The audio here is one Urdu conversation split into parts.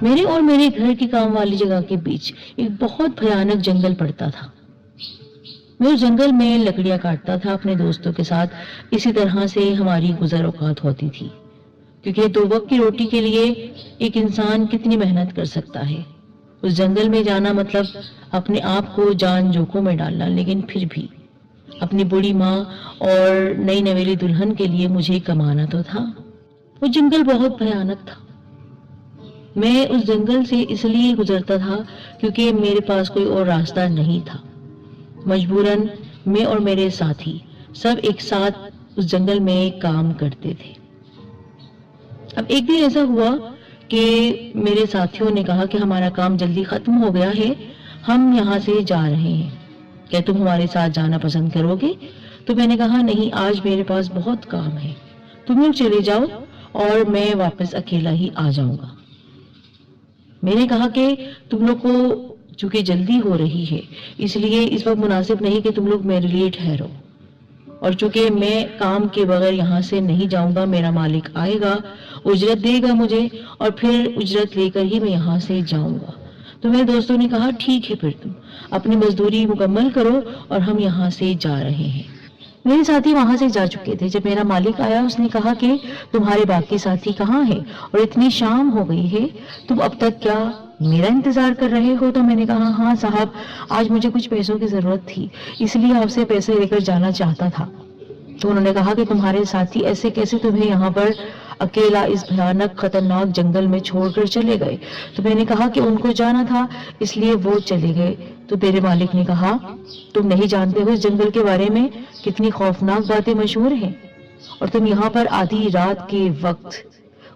میرے اور میرے گھر کی کام والی جگہ کے بیچ ایک بہت بھیانک جنگل پڑتا تھا۔ میں اس جنگل میں لکڑیاں کاٹتا تھا اپنے دوستوں کے ساتھ۔ اسی طرح سے ہماری گزر اوقات ہوتی تھی، کیونکہ 2 وقت کی روٹی کے لیے ایک انسان کتنی محنت کر سکتا ہے۔ اس جنگل میں جانا مطلب اپنے آپ کو جان جوکھوں میں ڈالنا، لیکن پھر بھی اپنی بوڑھی ماں اور نئی نویلی دلہن کے لیے مجھے کمانا تو تھا۔ وہ جنگل بہت بھیانک تھا۔ میں اس جنگل سے اس لیے گزرتا تھا کیونکہ میرے پاس کوئی اور راستہ نہیں تھا۔ مجبوراً میں اور میرے ساتھی سب ایک ساتھ اس جنگل میں کام کرتے تھے۔ اب ایک دن ایسا ہوا کہ میرے ساتھیوں نے کہا کہ ہمارا کام جلدی ختم ہو گیا ہے، ہم یہاں سے جا رہے ہیں، کیا تم ہمارے ساتھ جانا پسند کرو گے؟ تو میں نے کہا نہیں، آج میرے پاس بہت کام ہے، تم لوگ چلے جاؤ اور میں واپس اکیلا ہی آ جاؤں گا۔ میں نے کہا کہ تم لوگ کو چونکہ جلدی ہو رہی ہے اس لیے اس وقت مناسب نہیں کہ تم لوگ میرے لیے ٹھہرو، اور چونکہ میں کام کے بغیر یہاں سے نہیں جاؤں گا، میرا مالک آئے گا، اجرت دے گا مجھے، اور پھر اجرت لے کر ہی میں یہاں سے جاؤں گا۔ تو میرے دوستوں نے کہا ٹھیک ہے، پھر تم اپنی مزدوری مکمل کرو اور ہم یہاں سے جا رہے ہیں۔ میرے ساتھی وہاں سے جا چکے تھے۔ جب میرا مالک آیا اس نے کہا کہ تمہارے باقی ساتھی کہاں ہیں اور اتنی شام ہو گئی ہے، تم اب تک کیا میرا انتظار کر رہے ہو؟ تو میں نے کہا ہاں صاحب، آج مجھے کچھ پیسوں کی ضرورت تھی، اس لیے آپ سے پیسے لے کر جانا چاہتا تھا۔ تو انہوں نے کہا کہ تمہارے ساتھی ایسے کیسے تمہیں یہاں پر اکیلا اس بھیانک خطرناک جنگل میں چھوڑ کر چلے گئے؟ تو میں نے کہا کہ ان کو جانا تھا اس لیے وہ چلے گئے۔ تو میرے مالک نے کہا تم نہیں جانتے ہو اس جنگل کے بارے میں کتنی خوفناک باتیں مشہور ہیں، اور تم یہاں پر آدھی رات کے وقت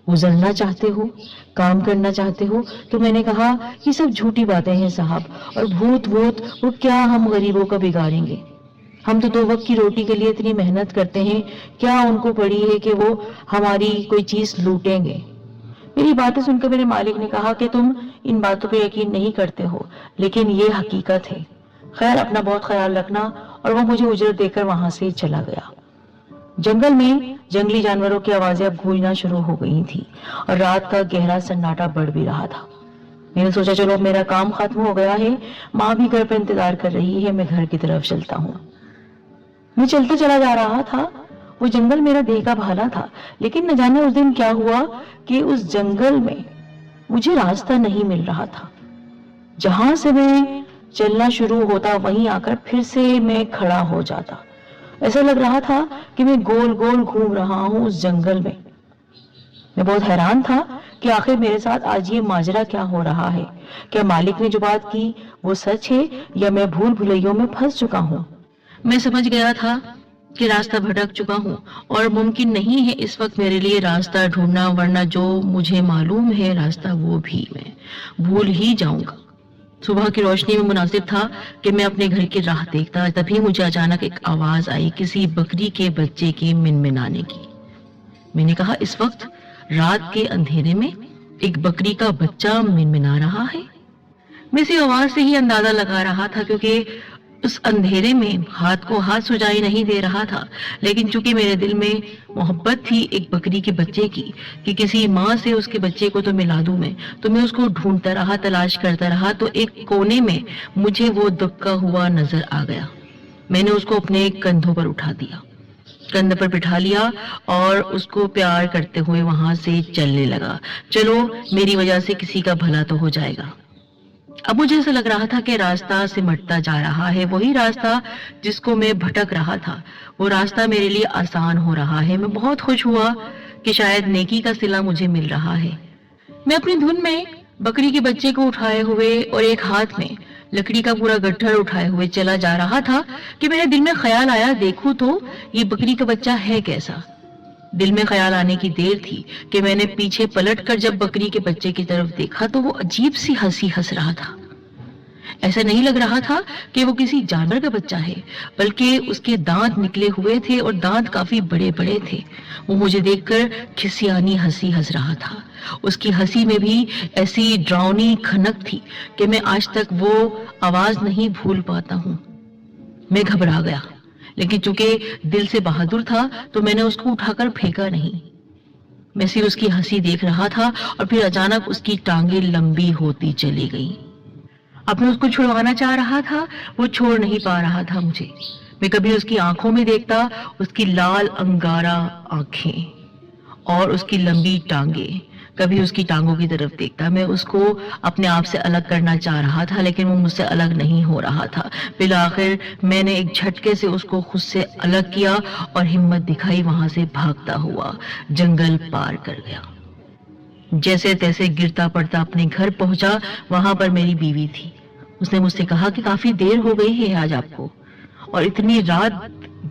گزرنا چاہتے ہو، کام کرنا چاہتے ہو؟ تو میں نے کہا یہ سب جھوٹی باتیں ہیں صاحب، اور بھوت وہ کیا ہم غریبوں کا بگاڑیں گے؟ ہم تو 2 وقت کی روٹی کے لیے اتنی محنت کرتے ہیں، کیا ان کو پڑی ہے کہ وہ ہماری کوئی چیز لوٹیں گے؟ میری باتیں سن کر میرے مالک نے کہا کہ تم ان باتوں پہ یقین نہیں کرتے ہو، لیکن یہ حقیقت ہے۔ خیر، اپنا بہت خیال رکھنا۔ اور وہ مجھے اجرت دے کر وہاں سے چلا گیا۔ جنگل میں جنگلی جانوروں کی آوازیں اب گونجنا شروع ہو گئی تھی اور رات کا گہرا سناٹا بڑھ بھی رہا تھا۔ میں نے سوچا چلو اب میرا کام ختم ہو گیا ہے، ماں بھی گھر پہ انتظار کر رہی ہے، میں گھر کی طرف چلتا ہوں۔ میں چلتا چلا جا رہا تھا۔ وہ جنگل میرا دیکھا بھالا تھا، لیکن نہ جانے اس دن کیا ہوا کہ اس جنگل میں مجھے راستہ نہیں مل رہا تھا۔ جہاں سے میں چلنا شروع ہوتا وہیں آ کر پھر سے میں کھڑا ہو جاتا۔ ایسا لگ رہا تھا کہ میں گول گول گھوم رہا ہوں اس جنگل میں۔ میں بہت حیران تھا کہ آخر میرے ساتھ آج یہ ماجرا کیا ہو رہا ہے۔ کیا مالک نے جو بات کی وہ سچ ہے یا میں بھول بھلیوں میں پھنس چکا ہوں؟ میں سمجھ گیا تھا کہ راستہ بھٹک چکا ہوں اور ممکن نہیں ہے اس وقت میرے لیے راستہ ڈھونڈنا، ورنہ جو مجھے معلوم ہے راستہ وہ بھی میں بھول ہی جاؤں گا۔ صبح کی روشنی میں مناسب تھا کہ میں اپنے گھر کی راہ دیکھتا، تبھی مجھے اچانک ایک آواز آئی، کسی بکری کے بچے کے منمنانے کی۔ میں نے کہا اس وقت رات کے اندھیرے میں ایک بکری کا بچہ منمنا رہا ہے؟ میں اسی آواز سے ہی اندازہ لگا رہا تھا، کیونکہ اس اندھیرے میں ہاتھ کو ہاتھ سجائی نہیں دے رہا تھا، لیکن چونکہ میرے دل میں محبت تھی ایک بکری کے بچے کی کہ کسی ماں سے اس کے بچے کو تو ملا دوں میں، تو میں اس کو ڈھونڈتا رہا، تلاش کرتا رہا، تو ایک کونے میں مجھے وہ دبکا ہوا نظر آ گیا۔ میں نے اس کو اپنے کندھوں پر اٹھا دیا، کندھ پر بٹھا لیا اور اس کو پیار کرتے ہوئے وہاں سے چلنے لگا۔ چلو میری وجہ سے کسی کا بھلا تو ہو جائے گا۔ اب مجھے ایسا لگ رہا تھا کہ راستہ سمٹتا جا رہا ہے، وہی راستہ جس کو میں بھٹک رہا تھا، وہ راستہ میرے لیے آسان ہو رہا ہے۔ میں بہت خوش ہوا کہ شاید نیکی کا صلہ مجھے مل رہا ہے۔ میں اپنی دھن میں بکری کے بچے کو اٹھائے ہوئے اور ایک ہاتھ میں لکڑی کا پورا گٹھر اٹھائے ہوئے چلا جا رہا تھا کہ میرے دل میں خیال آیا، دیکھوں تو یہ بکری کا بچہ ہے کیسا۔ دل میں خیال آنے کی دیر تھی کہ میں نے پیچھے پلٹ کر جب بکری کے بچے کی طرف دیکھا تو وہ عجیب سی ہنسی ہنس رہا تھا۔ ایسا نہیں لگ رہا تھا کہ وہ کسی جانور کا بچہ ہے، بلکہ اس کے دانت نکلے ہوئے تھے اور دانت کافی بڑے بڑے تھے۔ وہ مجھے دیکھ کر کھسیانی ہنسی ہنس رہا تھا۔ اس کی ہنسی میں بھی ایسی ڈراؤنی کھنک تھی کہ میں آج تک وہ آواز نہیں بھول پاتا ہوں۔ میں گھبرا گیا، لیکن چونکہ دل سے بہادر تھا تو میں نے اس کو اٹھا کر پھینکا نہیں۔ میں صرف اس کی ہنسی دیکھ رہا تھا اور پھر اچانک اس کی ٹانگیں لمبی ہوتی چلی گئی. اب میں اس کو چھڑوانا چاہ رہا تھا، وہ چھوڑ نہیں پا رہا تھا مجھے. میں کبھی اس کی آنکھوں میں دیکھتا اس کی لال انگارہ آنکھیں اور اس کی لمبی ٹانگیں، کبھی اس کی ٹانگوں کی طرف دیکھتا. میں اس کو اپنے آپ سے الگ کرنا چاہ رہا تھا لیکن وہ مجھ سے الگ نہیں ہو رہا تھا. بالآخر میں نے ایک جھٹکے سے اس کو خود سے الگ کیا اور ہمت دکھائی وہاں سے بھاگتا ہوا جنگل پار کر گیا. جیسے تیسے گرتا پڑتا اپنے گھر پہنچا. وہاں پر میری بیوی تھی. اس نے مجھ سے کہا کہ کافی دیر ہو گئی ہے آج آپ کو، اور اتنی رات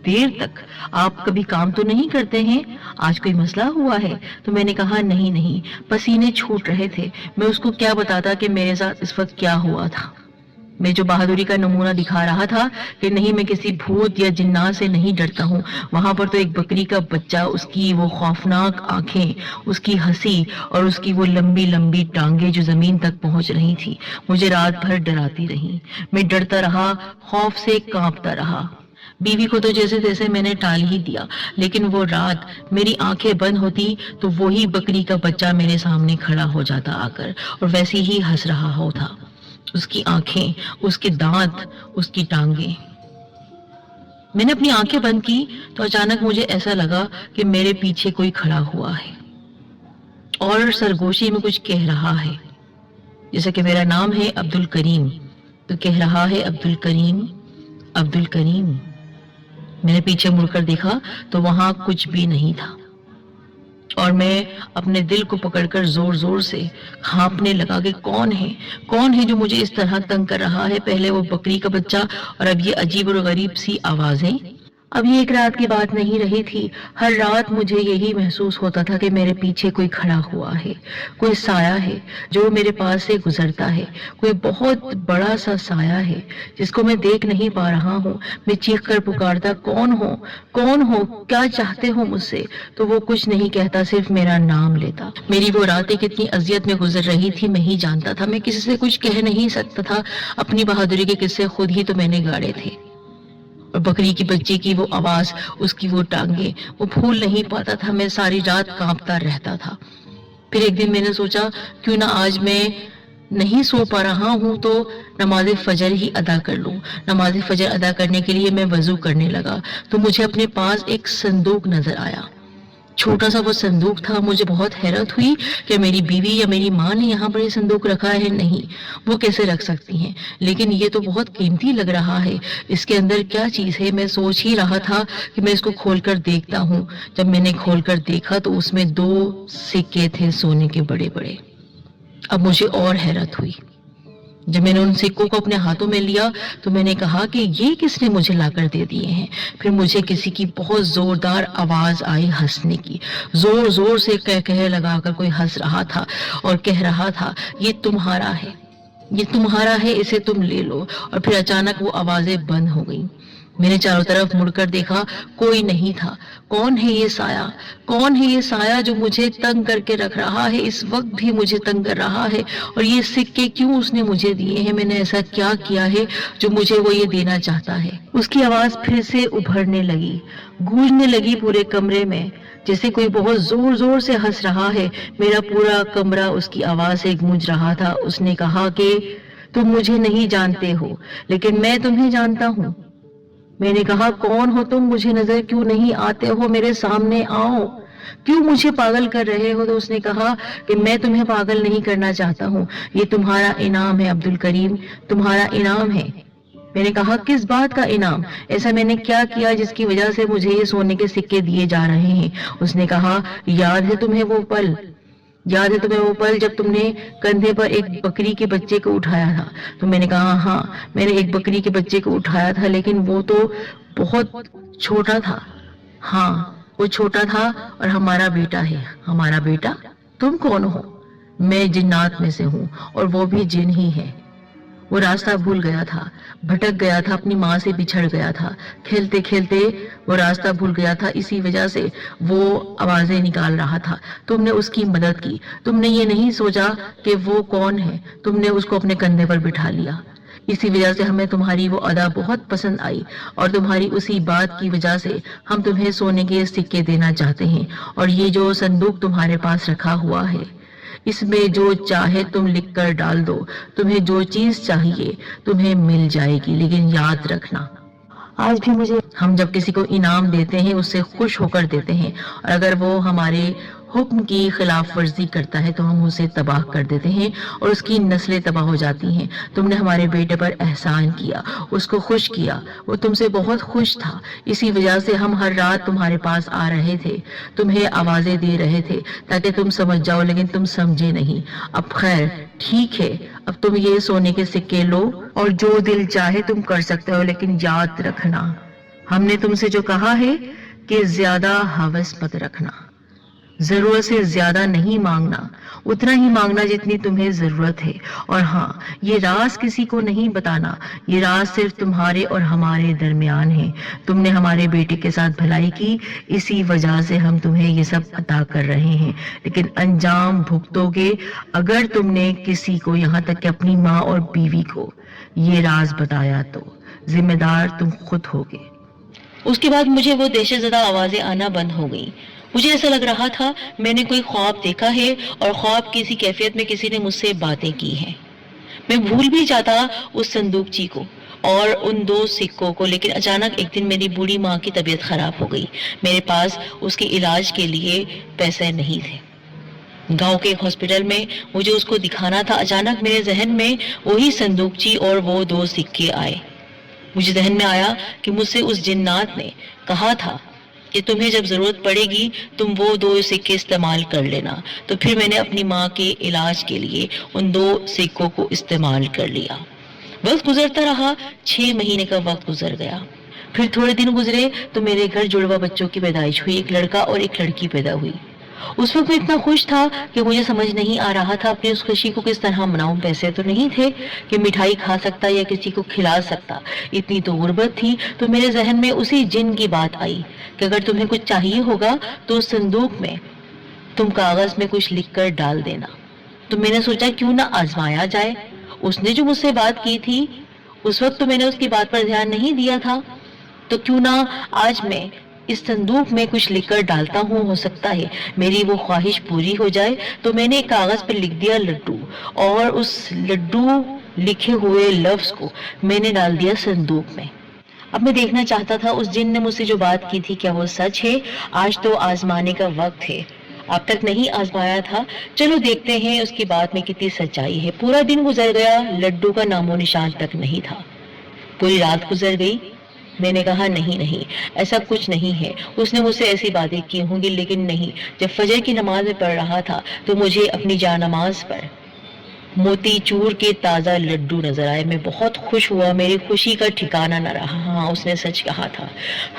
دیر تک آپ کبھی کام تو نہیں کرتے ہیں، آج کوئی مسئلہ ہوا ہے؟ تو میں نے کہا نہیں، پسینے چھوٹ رہے تھے. میں اس کو کیا بتاتا کہ میرے ساتھ اس وقت کیا ہوا تھا. میں جو بہادری کا نمونہ دکھا رہا تھا کہ نہیں، میں کسی بھوت یا جنات سے نہیں ڈرتا ہوں. وہاں پر تو ایک بکری کا بچہ، اس کی وہ خوفناک آنکھیں، اس کی ہنسی اور اس کی وہ لمبی لمبی ٹانگیں جو زمین تک پہنچ رہی تھی، مجھے رات بھر ڈراتی رہی. میں ڈرتا رہا، خوف سے کانپتا رہا. بیوی کو تو جیسے تیسے میں نے ٹال ہی دیا، لیکن وہ رات میری آنکھیں بند ہوتی تو وہی بکری کا بچہ میرے سامنے کھڑا ہو جاتا آ کر، اور ویسے ہی ہنس رہا ہوتا. اس کی آنکھیں، اس کے دانت، اس کی ٹانگیں. میں نے اپنی آنکھیں بند کی تو اچانک مجھے ایسا لگا کہ میرے پیچھے کوئی کھڑا ہوا ہے اور سرگوشی میں کچھ کہہ رہا ہے. جیسا کہ میرا نام ہے عبد الکریم، تو کہہ رہا ہے عبد الکریم، عبد الکریم. میں نے پیچھے مڑ کر دیکھا تو وہاں کچھ بھی نہیں تھا، اور میں اپنے دل کو پکڑ کر زور زور سے کھانپنے لگا کہ کون ہے جو مجھے اس طرح تنگ کر رہا ہے. پہلے وہ بکری کا بچہ اور اب یہ عجیب اور غریب سی آوازیں. اب یہ ایک رات کی بات نہیں رہی تھی. ہر رات مجھے یہی محسوس ہوتا تھا کہ میرے پیچھے کوئی کھڑا ہوا ہے، کوئی سایہ ہے جو میرے پاس سے گزرتا ہے، کوئی بہت بڑا سا سایہ ہے جس کو میں دیکھ نہیں پا رہا ہوں. میں چیخ کر پکارتا، کون ہو، کیا چاہتے ہو مجھ سے؟ تو وہ کچھ نہیں کہتا، صرف میرا نام لیتا. میری وہ راتیں کتنی اذیت میں گزر رہی تھی میں ہی جانتا تھا. میں کسی سے کچھ کہہ نہیں سکتا تھا. اپنی بہادری کے قصے خود ہی تو میں نے گاڑے تھے، اور بکری کی بچے کی وہ آواز، اس کی وہ ٹانگیں، وہ بھول نہیں پاتا تھا. میں ساری رات کانپتا رہتا تھا. پھر ایک دن میں نے سوچا کیوں نہ آج میں نہیں سو پا رہا ہوں تو نماز فجر ہی ادا کر لوں. نماز فجر ادا کرنے کے لیے میں وضو کرنے لگا تو مجھے اپنے پاس ایک صندوق نظر آیا. چھوٹا سا وہ صندوق تھا. مجھے بہت حیرت ہوئی کہ میری بیوی یا میری ماں نے یہاں پر یہ صندوق رکھا ہے. نہیں، وہ کیسے رکھ سکتی ہیں؟ لیکن یہ تو بہت قیمتی لگ رہا ہے. اس کے اندر کیا چیز ہے؟ میں سوچ ہی رہا تھا کہ میں اس کو کھول کر دیکھتا ہوں. جب میں نے کھول کر دیکھا تو اس میں 2 سکے تھے سونے کے بڑے بڑے. اب مجھے اور حیرت ہوئی. جب میں نے ان سکوں کو اپنے ہاتھوں میں لیا تو میں نے کہا کہ یہ کس نے مجھے لا کر دے دیے ہیں؟ پھر مجھے کسی کی بہت زوردار آواز آئی ہنسنے کی. زور زور سے کہہ لگا کر کوئی ہنس رہا تھا اور کہہ رہا تھا، یہ تمہارا ہے، یہ تمہارا ہے، اسے تم لے لو. اور پھر اچانک وہ آوازیں بند ہو گئیں. میں نے چاروں طرف مڑ کر دیکھا، کوئی نہیں تھا. کون ہے یہ سایہ؟ کون ہے یہ سایہ جو مجھے تنگ کر کے رکھ رہا ہے؟ اس وقت بھی مجھے تنگ کر رہا ہے. اور یہ سکے کیوں اس نے مجھے دیے ہیں؟ میں نے ایسا کیا کیا ہے جو مجھے وہ یہ دینا چاہتا ہے؟ اس کی آواز پھر سے ابھرنے لگی، گونجنے لگی پورے کمرے میں، جیسے کوئی بہت زور زور سے ہنس رہا ہے. میرا پورا کمرہ اس کی آواز سے گونج رہا تھا. اس نے کہا کہ تم مجھے نہیں جانتے ہو لیکن میں تمہیں جانتا ہوں. میں نے کہا کون ہو تم؟ مجھے نظر کیوں نہیں آتے ہو؟ میرے سامنے آؤ، کیوں مجھے پاگل کر رہے ہو؟ تو اس نے کہا کہ میں تمہیں پاگل نہیں کرنا چاہتا ہوں، یہ تمہارا انعام ہے عبد الکریم، تمہارا انعام ہے. میں نے کہا کس بات کا انعام؟ ایسا میں نے کیا کیا جس کی وجہ سے مجھے یہ سونے کے سکے دیے جا رہے ہیں؟ اس نے کہا یاد ہے تمہیں وہ پل جب تم نے کندھے پر ایک بکری کے بچے کو اٹھایا تھا؟ تو میں نے کہا ہاں، میں نے ایک بکری کے بچے کو اٹھایا تھا، لیکن وہ تو بہت چھوٹا تھا. ہاں، وہ چھوٹا تھا اور ہمارا بیٹا ہے. ہمارا بیٹا؟ تم کون ہو؟ میں جنات میں سے ہوں، اور وہ بھی جن ہی ہے. وہ راستہ بھول گیا تھا، بھٹک گیا تھا، اپنی ماں سے بچھڑ گیا تھا. کھیلتے کھیلتے وہ راستہ بھول گیا تھا، اسی وجہ سے وہ آوازیں نکال رہا تھا. تم نے اس کی مدد کی. تم نے یہ نہیں سوچا کہ وہ کون ہے. تم نے اس کو اپنے کندھے پر بٹھا لیا. اسی وجہ سے ہمیں تمہاری وہ ادا بہت پسند آئی، اور تمہاری اسی بات کی وجہ سے ہم تمہیں سونے کے سکے دینا چاہتے ہیں، اور یہ جو صندوق تمہارے پاس رکھا ہوا ہے، اس میں جو چاہے تم لکھ کر ڈال دو، تمہیں جو چیز چاہیے تمہیں مل جائے گی، لیکن یاد رکھنا آج بھی مجھے ہم جب کسی کو انعام دیتے ہیں اس سے خوش ہو کر دیتے ہیں، اور اگر وہ ہمارے حکم کی خلاف ورزی کرتا ہے تو ہم اسے تباہ کر دیتے ہیں اور اس کی نسلیں تباہ ہو جاتی ہیں۔ تم نے ہمارے بیٹے پر احسان کیا، اس کو خوش کیا، وہ تم سے بہت خوش تھا، اسی وجہ سے ہم ہر رات تمہارے پاس آ رہے تھے، تمہیں آوازیں دے رہے تھے تاکہ تم سمجھ جاؤ، لیکن تم سمجھے نہیں۔ اب خیر ٹھیک ہے، اب تم یہ سونے کے سکے لو اور جو دل چاہے تم کر سکتے ہو، لیکن یاد رکھنا ہم نے تم سے جو کہا ہے کہ زیادہ ہوس مت رکھنا، ضرورت سے زیادہ نہیں مانگنا، اتنا ہی مانگنا جتنی تمہیں ضرورت ہے، اور ہاں یہ راز کسی کو نہیں بتانا، یہ راز صرف تمہارے اور ہمارے درمیان ہے۔ تم نے ہمارے بیٹے کے ساتھ بھلائی کی، اسی وجہ سے ہم تمہیں یہ سب عطا کر رہے ہیں، لیکن انجام بھگتو گے اگر تم نے کسی کو، یہاں تک کہ اپنی ماں اور بیوی کو، یہ راز بتایا تو ذمہ دار تم خود ہوگے۔ اس کے بعد مجھے وہ دہشت زدہ آوازیں آنا بند ہو گئیں۔ مجھے ایسا لگ رہا تھا میں نے کوئی خواب دیکھا ہے اور خواب کی کسی کیفیت میں کسی نے مجھ سے باتیں کی ہیں۔ میں بھول بھی جاتا اس صندوقچی کو اور ان 2 سکوں کو، لیکن اچانک ایک دن میری بوڑھی ماں کی طبیعت خراب ہو گئی۔ میرے پاس اس کے علاج کے لیے پیسے نہیں تھے۔ گاؤں کے ایک ہاسپٹل میں مجھے اس کو دکھانا تھا۔ اچانک میرے ذہن میں وہی صندوقچی اور وہ 2 سکے آئے۔ مجھے ذہن میں آیا کہ مجھ سے اس جنات نے کہا تھا کہ تمہیں جب ضرورت پڑے گی تم وہ 2 سکے استعمال کر لینا، تو پھر میں نے اپنی ماں کے علاج کے لیے ان 2 سکوں کو استعمال کر لیا۔ وقت گزرتا رہا، 6 مہینے کا وقت گزر گیا۔ پھر تھوڑے دن گزرے تو میرے گھر جڑوا بچوں کی پیدائش ہوئی، ایک لڑکا اور ایک لڑکی پیدا ہوئی۔ اس وقت میں اتنا خوش تھا کہ مجھے سمجھ نہیں آ رہا تھا اپنی اس خوشی کو کس طرح مناؤں۔ پیسے تو نہیں تھے کہ مٹھائی کھا سکتا یا کسی کو کھلا سکتا، اتنی تو غربت تھی۔ تو میرے ذہن میں اسی جن کی بات آئی کہ اگر تمہیں کچھ چاہیے ہوگا تو اس صندوق میں تم کاغذ میں کچھ لکھ کر ڈال دینا۔ تو میں نے سوچا کیوں نہ آزمایا جائے۔ اس نے جو مجھ سے بات کی تھی اس وقت تو میں نے اس کی بات پر دھیان نہیں دیا تھا، تو کیوں نہ آج میں اس صندوق میں کچھ لکھ کر ڈالتا ہوں، ہو سکتا ہے میری وہ خواہش پوری ہو جائے۔ تو میں نے ایک کاغذ پر لکھ دیا لڈو، اور اس لڈو لکھے ہوئے لفظ کو میں نے ڈال دیا صندوق میں۔ اب میں دیکھنا چاہتا تھا اس جن نے مجھ سے جو بات کی تھی کیا وہ سچ ہے۔ آج تو آزمانے کا وقت ہے، اب تک نہیں آزمایا تھا، چلو دیکھتے ہیں اس کی بات میں کتنی سچائی ہے۔ پورا دن گزر گیا، لڈو کا نام و نشان تک نہیں تھا۔ پوری رات گزر گئی، میں نے کہا نہیں ایسا کچھ نہیں ہے، اس نے مجھ سے ایسی باتیں کی ہوں گی، لیکن نہیں۔ جب فجر کی نماز میں پڑھ رہا تھا تو مجھے اپنی جا نماز پر موتی چور کے تازہ لڈو نظر آئے۔ میں بہت خوش ہوا، میری خوشی کا ٹھکانہ نہ رہا۔ ہاں اس نے سچ کہا تھا،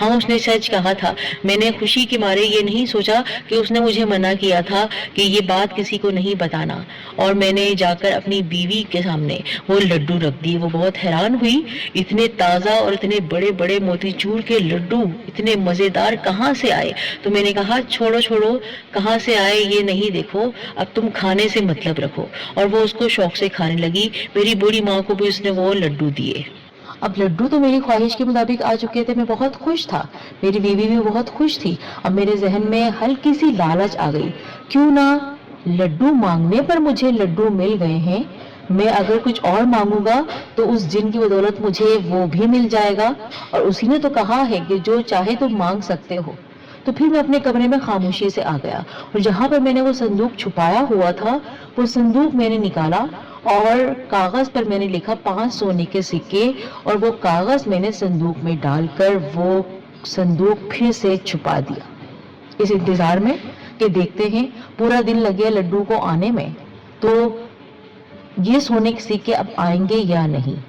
ہاں اس نے سچ کہا تھا۔ میں نے خوشی کے مارے یہ نہیں سوچا کہ اس نے مجھے منع کیا تھا کہ یہ بات کسی کو نہیں بتانا، اور میں نے جا کر اپنی بیوی کے سامنے وہ لڈو رکھ دیے۔ وہ بہت حیران ہوئی، اتنے تازہ اور اتنے بڑے بڑے موتی چور کے لڈو اتنے مزیدار کہاں سے آئے؟ تو میں نے کہا چھوڑو کہاں سے آئے یہ نہیں دیکھو، اب تم کھانے سے مطلب رکھو۔ اور وہ اس کو شوق سے کھانے لگی۔ میری بوڑھی ماں کو بھی اس نے وہ لڈو دیے۔ اب لڈو تو میری خواہش کے مطابق آ چکے تھے، میں بہت خوش تھا، میری بیوی بھی بہت خوش تھی۔ اب میرے ذہن میں ہلکی سی لالچ آ گئی، کیوں نہ لڈو مانگنے پر مجھے لڈو مل گئے ہیں، میں اگر کچھ اور مانگوں گا تو اس جن کی بدولت مجھے وہ بھی مل جائے گا، اور اسی نے تو کہا ہے کہ جو چاہے تم مانگ سکتے ہو۔ تو پھر میں اپنے کمرے میں خاموشی سے آ گیا، اور جہاں پر میں نے وہ صندوق چھپایا ہوا تھا وہ صندوق میں نے نکالا، اور کاغذ پر میں نے لکھا 5 سونے کے سکے، اور وہ کاغذ میں نے صندوق میں ڈال کر وہ صندوق پھر سے چھپا دیا، اس انتظار میں کہ دیکھتے ہیں۔ پورا دن لگ گیا لڈو کو آنے میں، تو یہ سونے کے سکے اب آئیں گے یا نہیں،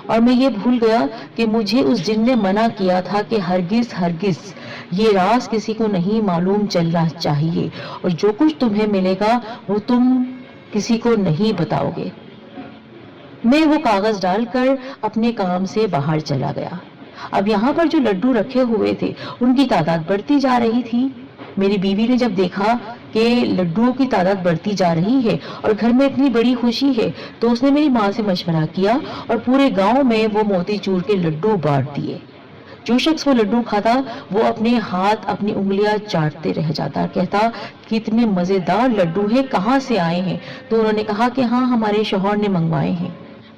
اور میں یہ بھول گیا کہ مجھے اس جن نے منع کیا تھا کہ ہرگز یہ راز کسی کو نہیں معلوم چلنا چاہیے، اور جو کچھ تمہیں ملے گا وہ تم کسی کو نہیں بتاؤ گے۔ میں وہ کاغذ ڈال کر اپنے کام سے باہر چلا گیا۔ اب یہاں پر جو لڈو رکھے ہوئے تھے ان کی تعداد بڑھتی جا رہی تھی۔ میری بیوی نے جب دیکھا کہ لڈوؤں کی تعداد بڑھتی جا رہی ہے اور گھر میں اتنی بڑی خوشی ہے، تو اس نے میری ماں سے مشورہ کیا اور پورے گاؤں میں وہ موتی چور کے لڈو بانٹ دیے۔ جو شخص وہ لڈو کھاتا وہ اپنے ہاتھ اپنی انگلیاں چاٹتے رہ جاتا، کہتا کہ اتنے مزیدار لڈو ہیں، کہاں سے آئے ہیں؟ تو انہوں نے کہا کہ ہاں، ہمارے شوہر نے منگوائے ہیں۔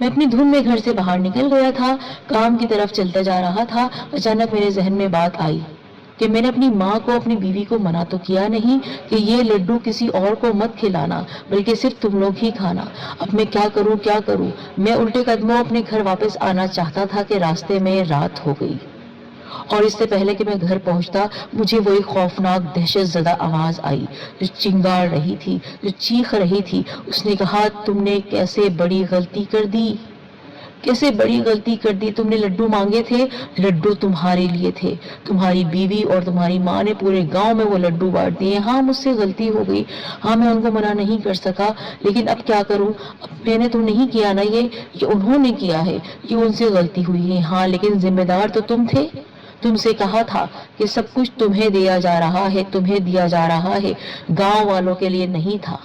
میں اپنی دھن میں گھر سے باہر نکل گیا تھا، کام کی طرف چلتا جا رہا تھا، اچانک میرے ذہن میں بات آئی کہ میں نے اپنی ماں کو، اپنی بیوی کو منع تو کیا نہیں کہ یہ لڈو کسی اور کو مت کھلانا، بلکہ صرف تم لوگ ہی کھانا۔ اب میں کیا کروں کیا کروں؟ میں الٹے قدموں اپنے گھر واپس آنا چاہتا تھا کہ راستے میں رات ہو گئی، اور اس سے پہلے کہ میں گھر پہنچتا مجھے وہ ایک خوفناک دہشت زدہ آواز آئی جو چنگاڑ رہی تھی، جو چیخ رہی تھی۔ اس نے کہا، تم نے کیسے بڑی غلطی کر دی، کیسے بڑی غلطی کر دی؟ تم نے لڈو مانگے تھے، لڈو تمہارے لیے تھے، تمہاری بیوی اور تمہاری ماں نے پورے گاؤں میں وہ لڈو بانٹ دیے۔ ہاں، مجھ سے غلطی ہو گئی، ہاں میں ان کو منع نہیں کر سکا، لیکن اب کیا کروں؟ اب میں نے تو نہیں کیا نا، یہ انہوں نے کیا ہے، یہ ان سے غلطی ہوئی ہے۔ ہاں لیکن ذمہ دار تو تم تھے، تم سے کہا تھا کہ سب کچھ تمہیں دیا جا رہا ہے، تمہیں دیا جا رہا ہے، گاؤں والوں کے لیے نہیں تھا۔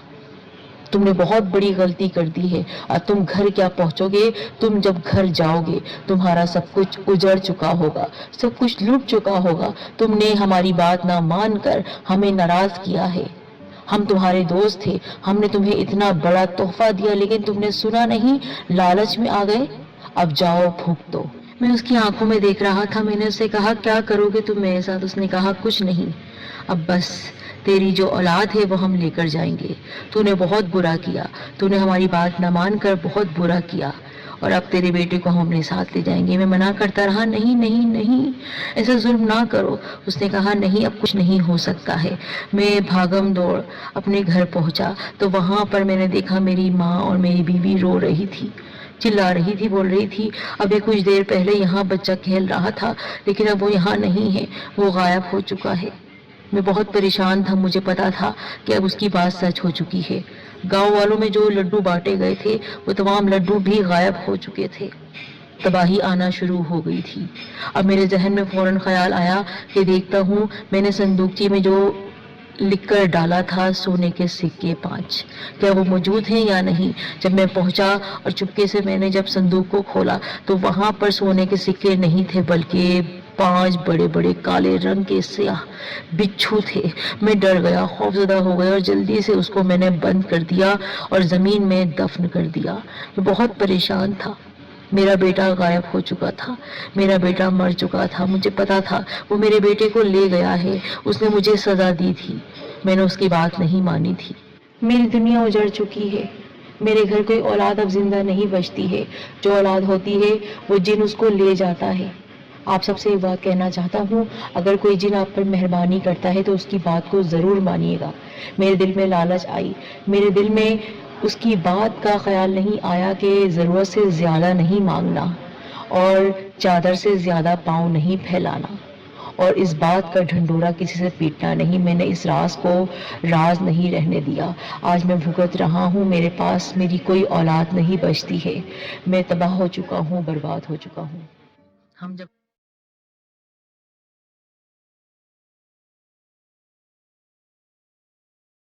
تم نے بہت بڑی غلطی کر دی ہے، اور تم گھر کیا پہنچو گے؟ تم جب گھر جاؤ گے تمہارا سب کچھ اجڑ چکا ہوگا، سب کچھ لٹ چکا ہوگا۔ تم نے ہماری بات نہ مان کر ہمیں ناراض کیا ہے، ہم تمہارے دوست تھے، ہم نے تمہیں اتنا بڑا تحفہ دیا لیکن تم نے سنا نہیں، لالچ میں آ گئے، اب جاؤ بھوگ دو۔ میں اس کی آنکھوں میں دیکھ رہا تھا، میں نے اسے کہا، کیا کرو گے تم میرے ساتھ؟ اس نے کہا، کچھ نہیں، اب بس تیری جو اولاد ہے وہ ہم لے کر جائیں گے، تو نے بہت برا کیا، تو نے ہماری بات نہ مان کر بہت برا کیا، اور اب تیرے بیٹے کو ہم اپنے ساتھ لے جائیں گے۔ میں منع کرتا رہا، نہیں نہیں نہیں، ایسا ظلم نہ کرو۔ اس نے کہا، نہیں، اب کچھ نہیں ہو سکتا ہے۔ میں بھاگم دوڑ اپنے گھر پہنچا تو وہاں پر میں نے دیکھا میری ماں اور میری بیوی رو رہی تھی، چلا رہی تھی، بول رہی تھی، ابھی کچھ دیر پہلے یہاں بچہ کھیل رہا تھا لیکن اب وہ یہاں نہیں ہے، وہ غائب ہو چکا ہے۔ میں بہت پریشان تھا، مجھے پتا تھا کہ اب اس کی بات سچ ہو چکی ہے۔ گاؤں والوں میں جو لڈو بانٹے گئے تھے وہ تمام لڈو بھی غائب ہو چکے تھے، تباہی آنا شروع ہو گئی تھی۔ اب میرے ذہن میں فوراً خیال آیا کہ دیکھتا ہوں میں نے صندوقچی میں جو لکھ کر ڈالا تھا سونے کے سکے 5، کیا وہ موجود ہیں یا نہیں؟ جب میں پہنچا اور چپکے سے میں نے جب صندوق کو کھولا تو وہاں پر سونے کے سکے نہیں تھے، بلکہ 5 بڑے بڑے کالے رنگ کے سیاہ بچھو تھے۔ میں ڈر گیا، خوفزدہ ہو گیا، اور جلدی سے اس کو میں نے بند کر دیا اور زمین میں دفن کر دیا۔ میں بہت پریشان تھا، میرا بیٹا غائب ہو چکا تھا، میرا بیٹا مر چکا تھا، مجھے پتا تھا وہ میرے بیٹے کو لے گیا ہے، اس نے مجھے سزا دی تھی، میں نے اس کی بات نہیں مانی تھی۔ میری دنیا اجڑ چکی ہے، میرے گھر کوئی اولاد اب زندہ نہیں بچتی ہے، جو اولاد ہوتی ہے وہ جن اس کو لے جاتا ہے۔ آپ سب سے ایک بات کہنا چاہتا ہوں، اگر کوئی جن آپ پر مہربانی کرتا ہے تو اس کی بات کو ضرور مانیے گا۔ میرے دل میں لالچ آئی، میرے دل میں اس کی بات کا خیال نہیں آیا کہ ضرورت سے زیادہ نہیں مانگنا اور چادر سے زیادہ پاؤں نہیں پھیلانا، اور اس بات کا ڈھنڈورا کسی سے پیٹنا نہیں۔ میں نے اس راز کو راز نہیں رہنے دیا۔ آج میں بھگت رہا ہوں، میرے پاس میری کوئی اولاد نہیں بچتی ہے، میں تباہ ہو چکا ہوں، برباد ہو چکا ہوں۔ ہم جب